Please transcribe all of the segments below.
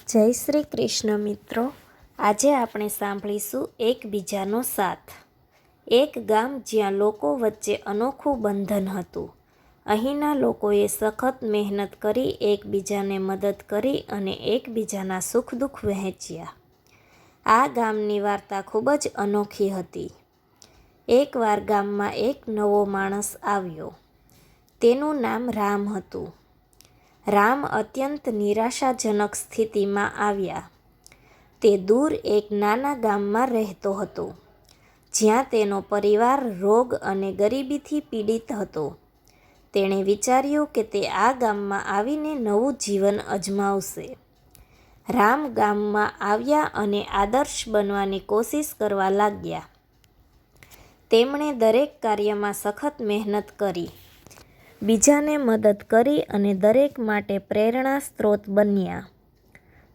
જય શ્રી કૃષ્ણ મિત્રો, આજે આપણે સાંભળીશું એકબીજાનો સાથ. એક ગામ જ્યાં લોકો વચ્ચે અનોખું બંધન હતું. અહીંના લોકોએ સખત મહેનત કરી, એકબીજાને મદદ કરી અને એકબીજાના સુખ દુઃખ વહેંચ્યા. આ ગામની વાર્તા ખૂબ જ અનોખી હતી. એકવાર ગામમાં એક નવો માણસ આવ્યો. તેનું નામ રામ હતું. રામ અત્યંત નિરાશાજનક સ્થિતિમાં આવ્યા. તે દૂર એક નાના ગામમાં રહેતો હતો, જ્યાં તેનો પરિવાર રોગ અને ગરીબીથી પીડિત હતો. તેણે વિચાર્યું કે તે આ ગામમાં આવીને નવું જીવન અજમાવશે. રામ ગામમાં આવ્યા અને આદર્શ બનવાની કોશિશ કરવા લાગ્યા. તેમણે દરેક કાર્યમાં સખત મહેનત કરી, બીજાને મદદ કરી અને દરેક માટે પ્રેરણા સ્ત્રોત બન્યા.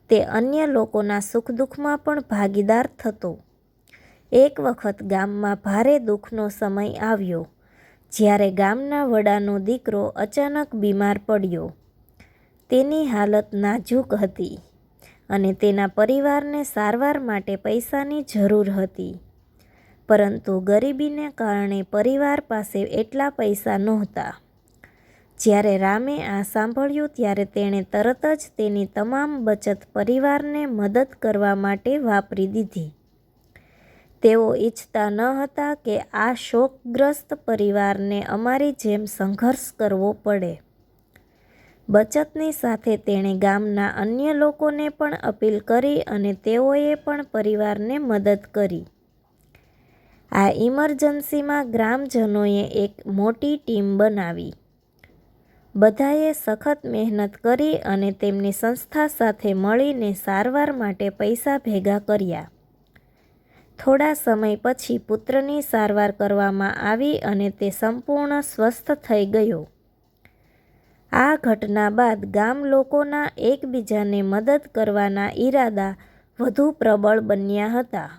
તે અન્ય લોકોના સુખ દુઃખમાં પણ ભાગીદાર થતો. એક વખત ગામમાં ભારે દુઃખનો સમય આવ્યો, જ્યારે ગામના વડાનો દીકરો અચાનક બીમાર પડ્યો. તેની હાલત નાજુક હતી અને તેના પરિવારને સારવાર માટે પૈસાની જરૂર હતી. પરંતુ ગરીબીને કારણે પરિવાર પાસે એટલા પૈસા નહોતા. જ્યારે રામે આ સાંભળ્યું ત્યારે તેણે તરત જ તેની તમામ બચત પરિવારને મદદ કરવા માટે વાપરી દીધી. તેઓ ઈચ્છતા ન હતા કે આ શોકગ્રસ્ત પરિવારને અમારી જેમ સંઘર્ષ કરવો પડે. બચતની સાથે તેણે ગામના અન્ય લોકોને પણ અપીલ કરી અને તેઓએ પણ પરિવારને મદદ કરી. આ ઇમરજન્સીમાં ગ્રામજનોએ એક મોટી ટીમ બનાવી. બધાએ સખત મહેનત કરી અને તેમની સંસ્થા સાથે મળીને સારવાર માટે પૈસા ભેગા કર્યા. થોડા સમય પછી પુત્રની સારવાર કરવામાં આવી અને તે સંપૂર્ણ સ્વસ્થ થઈ ગયો. આ ઘટના બાદ ગામ લોકોના એકબીજાને મદદ કરવાના ઈરાદા વધુ પ્રબળ બન્યા હતા.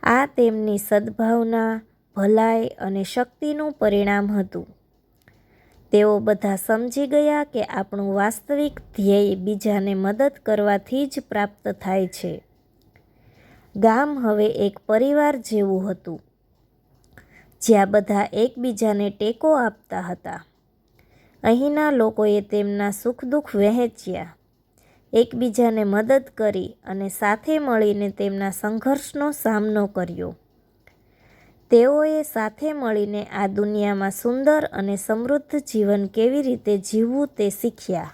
આ તેમની સદ્ભાવના, ભલાઈ અને શક્તિનું પરિણામ હતું. તેઓ બધા સમજી ગયા કે આપણું વાસ્તવિક ધ્યેય બીજાને મદદ કરવાથી જ પ્રાપ્ત થાય છે. ગામ હવે એક પરિવાર જેવું હતું, જ્યાં બધા એકબીજાને ટેકો આપતા હતા. અહીંના લોકોએ તેમના સુખ દુઃખ વહેંચ્યા, એકબીજાને મદદ કરી અને સાથે મળીને તેમના સંઘર્ષનો સામનો કર્યો. તેઓએ સાથે મળીને આ દુનિયામાં સુંદર અને સમૃદ્ધ જીવન કેવી રીતે જીવવું તે શીખ્યા.